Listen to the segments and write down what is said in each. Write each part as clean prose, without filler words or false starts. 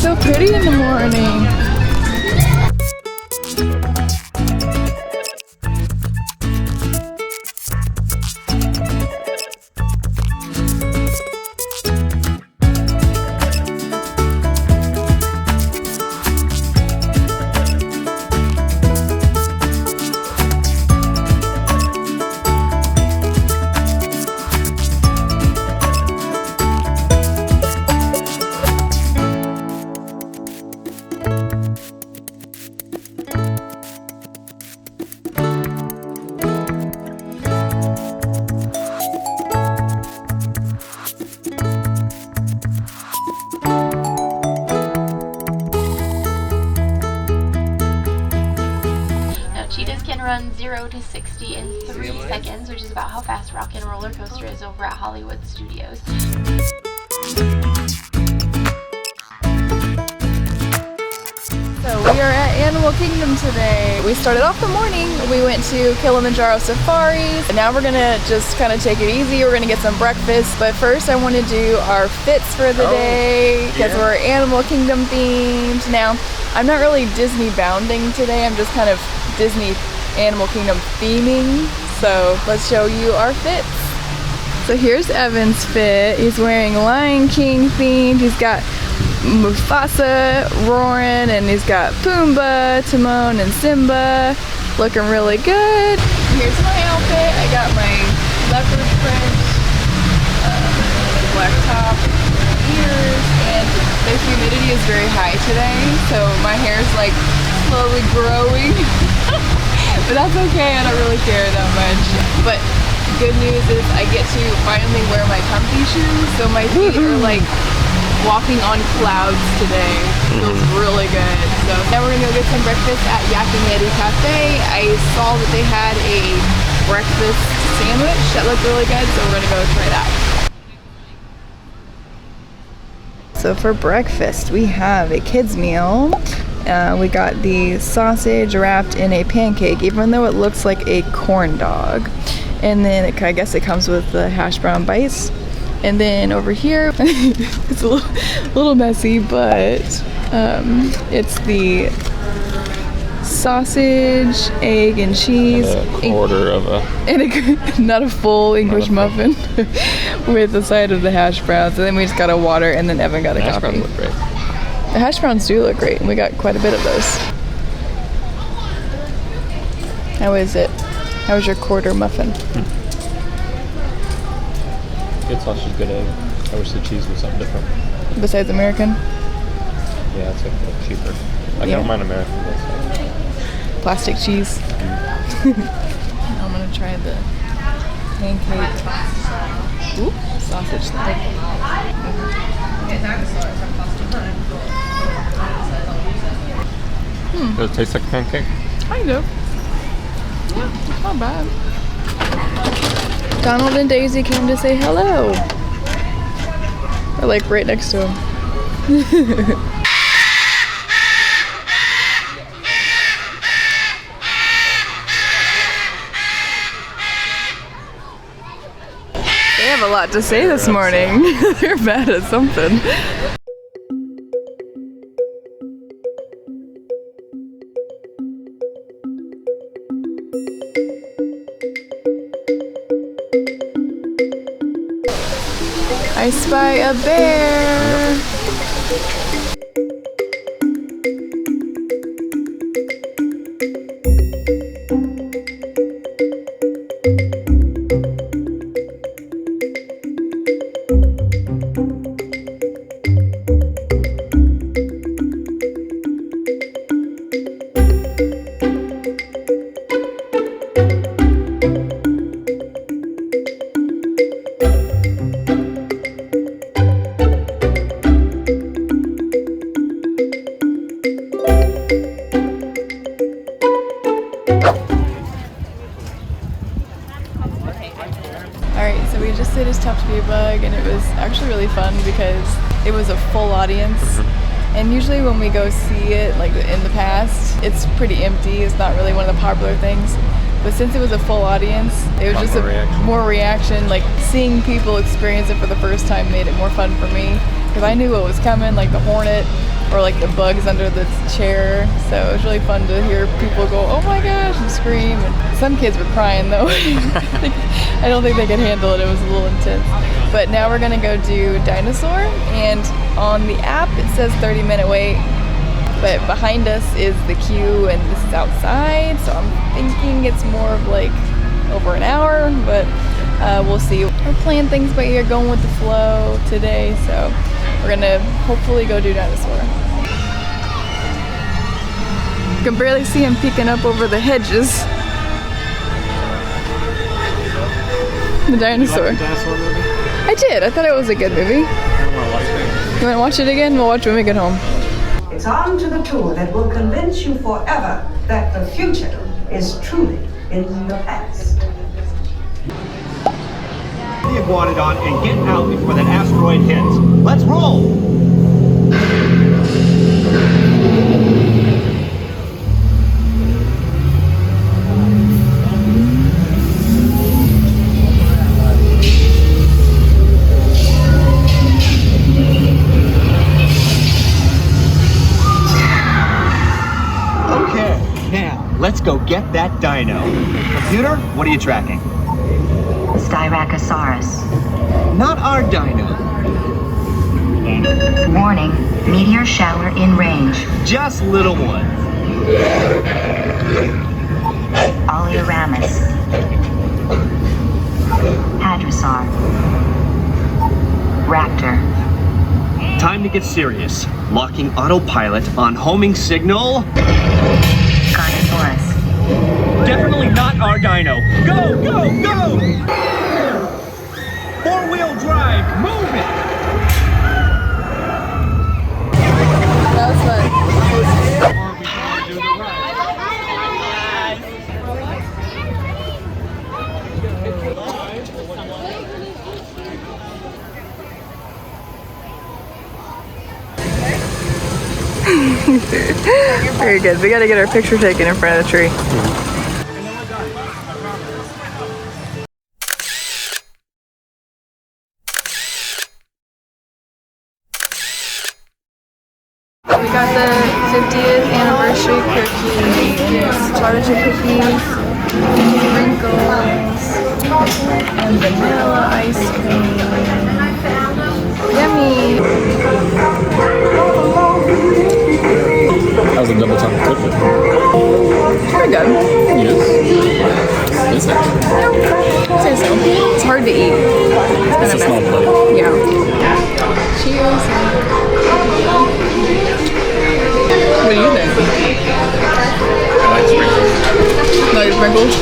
so pretty in the morning. Run 0 to 60 in 3 seconds, which is about how fast Rock and Roller Coaster is over at Hollywood Studios. So we are at Animal Kingdom today. We started off the morning, we went to Kilimanjaro Safaris, and now we're gonna just kind of take it easy. We're gonna get some breakfast, but first I want to do our fits for the day because we're Animal Kingdom themed. Now, I'm not really Disney bounding today, I'm just kind of Disney Animal Kingdom theming, so let's show you our fits. So here's Evan's fit. He's wearing Lion King themed. He's got Mufasa roaring, and he's got Pumbaa, Timon, and Simba looking really good. Here's my outfit. I got my leopard print black top, ears, and the humidity is very high today, so my hair is like slowly growing. But that's okay, I don't really care that much. But good news is I get to finally wear my comfy shoes, so my feet are like walking on clouds today. Feels really good. So now we're gonna go get some breakfast at Yak Yeti Cafe. I saw that they had a breakfast sandwich that looked really good, so we're gonna go try that. So for breakfast, we have a kids meal. We got the sausage wrapped in a pancake, even though it looks like a corn dog. And then I guess it comes with the hash brown bites. And then over here, it's a little messy, but it's the sausage, egg, and cheese. And a quarter of a... And not a full English muffin with the side of the hash browns. And then we just got a water, and then Evan got a coffee. Hash browns look great. The hash browns do look great, and we got quite a bit of those. How is it? How was your quarter muffin? Good sausage, good egg. I wish the cheese was something different. Besides American? Yeah, it's like a little cheaper. Like, I don't mind American, but it's like... Plastic cheese. I'm gonna try the pancake. Ooh, sausage thing. Does it taste like a pancake? Kind of. Yeah, it's not bad. Donald and Daisy came to say hello. We're like right next to him. They have a lot to say this morning. They're mad at something. I spy a bear. Alright, so we just did his Tough to Be a Bug, and it was actually really fun because it was a full audience. And usually when we go see it, like in the past, it's pretty empty. It's not really one of the popular things. But since it was a full audience, it was just more reaction. Like seeing people experience it for the first time made it more fun for me because I knew what was coming, like the Hornet or like the bugs under the chair. So it was really fun to hear people go, oh my gosh, and scream. And some kids were crying though. I don't think they could handle it. It was a little intense. But now we're gonna go do Dinosaur, and on the app it says 30-minute wait, but behind us is the queue and this is outside, so I'm thinking it's more of like over an hour, but we'll see. We're playing things by ear, going with the flow today, so we're gonna hopefully go do Dinosaur. You can barely see him peeking up over the hedges. The dinosaur. You like the dinosaur movie? I did. I thought it was a good movie. I want to watch it. You want to watch it again? We'll watch it when we get home. It's on to the tour that will convince you forever that the future is truly in the past. The iguanodon and get out before that asteroid hits. Let's roll! Let's go get that dino. Computer, what are you tracking? Styracosaurus. Not our dino. Warning, meteor shower in range. Just little one. Oleoramus. Hadrosaur. Raptor. Time to get serious. Locking autopilot on homing signal. Carnotaurus. Definitely not our dino. Go, go, go! Four-wheel drive, move it! That was fun. Very good. We gotta get our picture taken in front of the tree. We got the 50th anniversary cookie, and it's chocolate chip cookies, sprinkles, and vanilla ice cream. Yummy! That was a double chocolate cookie. Pretty good. Yes. Is it? I'd say so. It's hard to eat. It's a small plate. Yeah. Cheers. What do you think? I like sprinkles. Like sprinkles?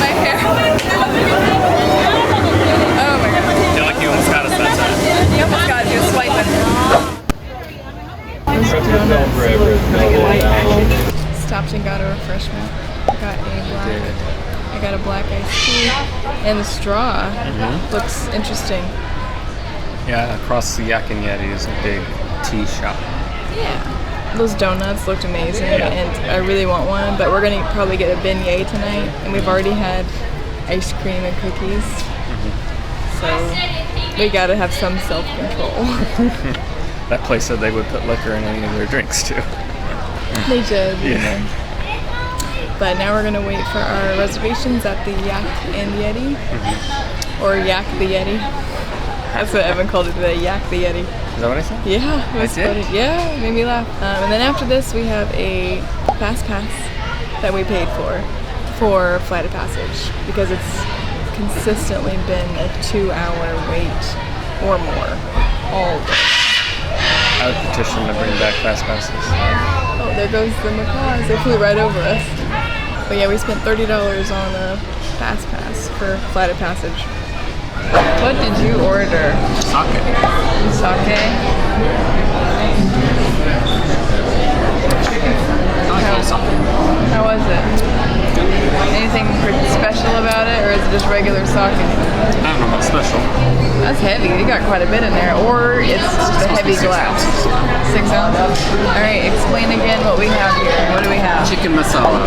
my hair. Oh my god. I feel like you almost got us that time. You almost got you swiping. Stopped and got a refreshment. I got a black iced tea. And the straw looks interesting. Yeah, across the Yak Yeti is a big tea shop. Yeah. Those donuts looked amazing, and I really want one, but we're gonna probably get a beignet tonight, and we've already had ice cream and cookies, so we gotta have some self-control. That place said they would put liquor in any of their drinks too. They did. Yeah. But now we're gonna wait for our reservations at the Yak and Yeti, or Yak the Yeti. That's what Evan called it today, Yak the Yeti. Is that what I said? Yeah, it was funny. Yeah, it made me laugh. And then after this, we have a fast pass that we paid for Flight of Passage because it's consistently been a 2-hour wait or more all day. I would petition to bring back fast passes. Oh, there goes the macaws. They flew right over us. But yeah, we spent $30 on a fast pass for Flight of Passage. What did you order? Sake. Sake? How was it? Anything special about it, or is it just regular sake? I don't know what's special. That's heavy. You got quite a bit in there, or it's just a heavy glass. 6 ounces. All right, explain again what we have here. What do we have? Chicken masala.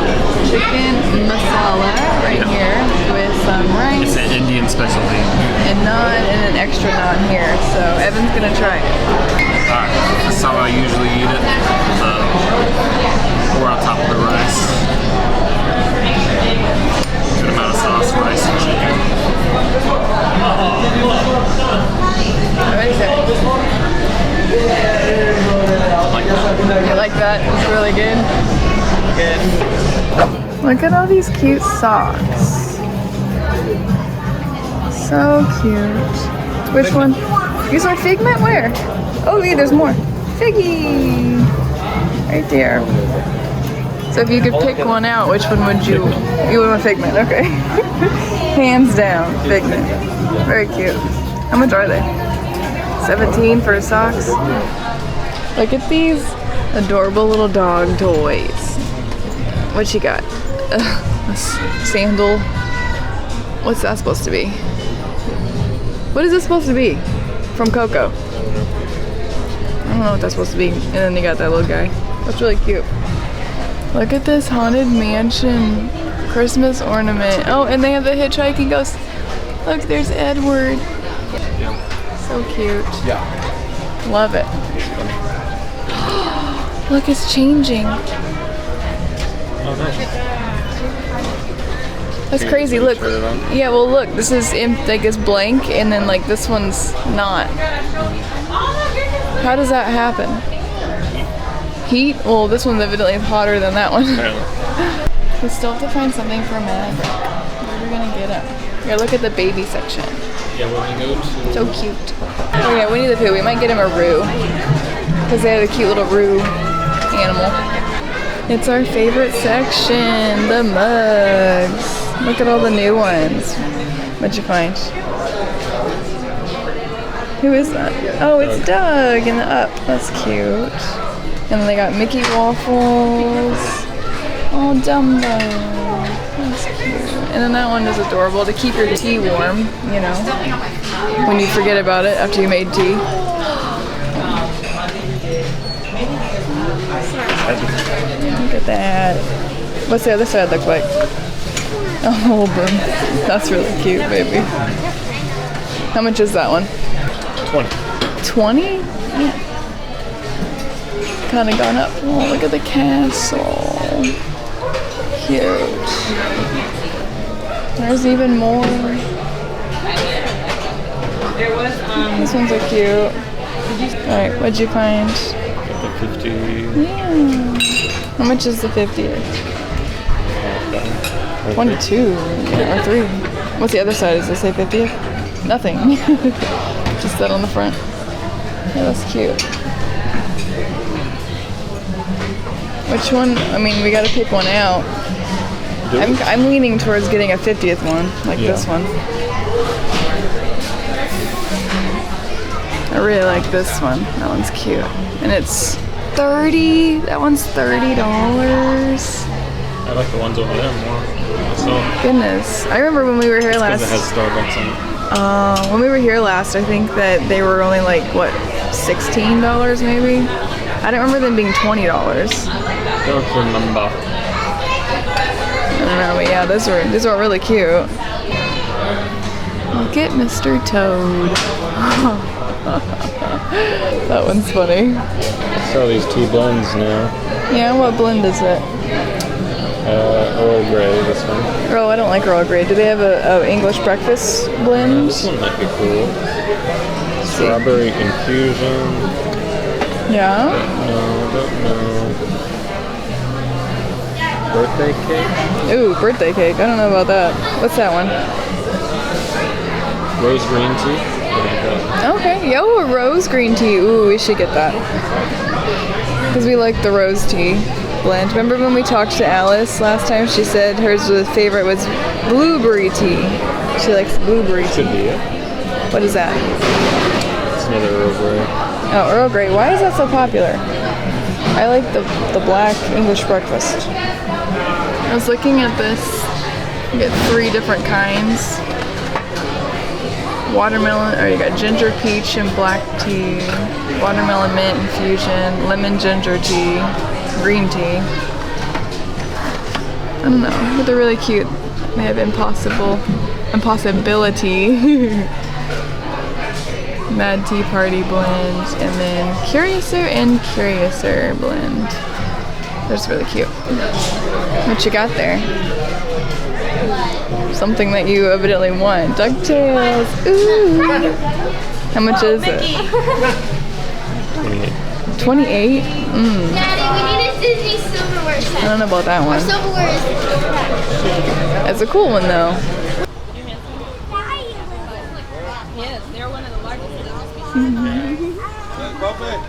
Chicken masala right here with some rice. It's an Indian specialty. And naan and an extra naan here. So Evan's gonna try it. Alright, that's how I usually eat it. Pour on top of the rice. Good amount of sauce, rice, and chicken. What is it? You like that? It's really good? Good. Look at all these cute socks. So cute. Which one? These are Figment? Where? Oh, yeah, there's more. Figgy! Right there. So if you could pick one out, which one would you? You would want Figment, okay. Hands down, Figment. Very cute. How much are they? 17 for socks? Look at these adorable little dog toys. What you got? A sandal. What's that supposed to be? What is this supposed to be? From Coco. I don't know what that's supposed to be. And then you got that little guy. That's really cute. Look at this Haunted Mansion Christmas ornament. Oh, and they have the hitchhiking ghost. Look, there's Edward. So cute. Yeah. Love it. Look, it's changing. Oh, nice. That's crazy. Look. Yeah, well, look. This is like it's blank, and then like this one's not. How does that happen? Heat? Well, this one's evidently hotter than that one. We still have to find something for Maverick. Where are we gonna get him? Here, look at the baby section. Yeah, we're gonna go to... So cute. Oh yeah, Winnie the Pooh. We might get him a Roo. Because they have a cute little Roo animal. It's our favorite section, the mugs. Look at all the new ones. What'd you find? Who is that? Oh, it's Doug in the up. That's cute. And then they got Mickey waffles. Oh, Dumbo. That's cute. And then that one is adorable to keep your tea warm, you know, when you forget about it after you made tea. Look at that. What's the other side look like? Oh, that's really cute, baby. How much is that one? 20. 20? Yeah. Kind of gone up. Oh, look at the castle. Cute. There's even more. These ones are cute. Alright, what'd you find? Got the 50. Yeah. How much is the 50? 22, yeah, or 3. What's the other side? Does it say 50th? Nothing. Just that on the front. Yeah, that's cute. Which one? I mean, we gotta pick one out. do it. I'm leaning towards getting a 50th one, like this one. I really like this one. That one's cute. And it's 30. That one's $30. I like the ones over there more. So, Goodness. I remember when we were here last. because it has Starbucks in it. When we were here last, I think that they were only like, what, $16 maybe? I don't remember them being $20. Don't remember. I don't know, but yeah, these were really cute. Look at Mr. Toad. That one's funny. So these tea blends now. Yeah, what blend is it? Earl Grey, this one. Earl, I don't like Earl Grey. Do they have a English breakfast blend? This one might be cool. Strawberry infusion. Yeah? Don't know. Birthday cake? Ooh, birthday cake. I don't know about that. What's that one? Rose green tea. Okay, yo, a rose green tea. Ooh, we should get that. Because we like the rose tea blend. Remember when we talked to Alice last time? She said hers favorite was blueberry tea. She likes blueberry tea. Should be it. What is that? It's another Earl Grey. Oh, Earl Grey. Why is that so popular? I like the black English breakfast. I was looking at this. You get 3 different kinds. Watermelon, you got ginger peach and black tea, watermelon mint infusion, lemon ginger tea, green tea. I don't know, but they're really cute. They have impossibility, Mad Tea Party blend, and then Curiouser and Curiouser blend. They're just really cute. What you got there? Something that you evidently want. DuckTales. Ooh. How much is it? 28. 28? Daddy, we need a Disney silverware set. I don't know about that one. Silverware is It's a cool one though. Yes, they're one of the largest. Perfect.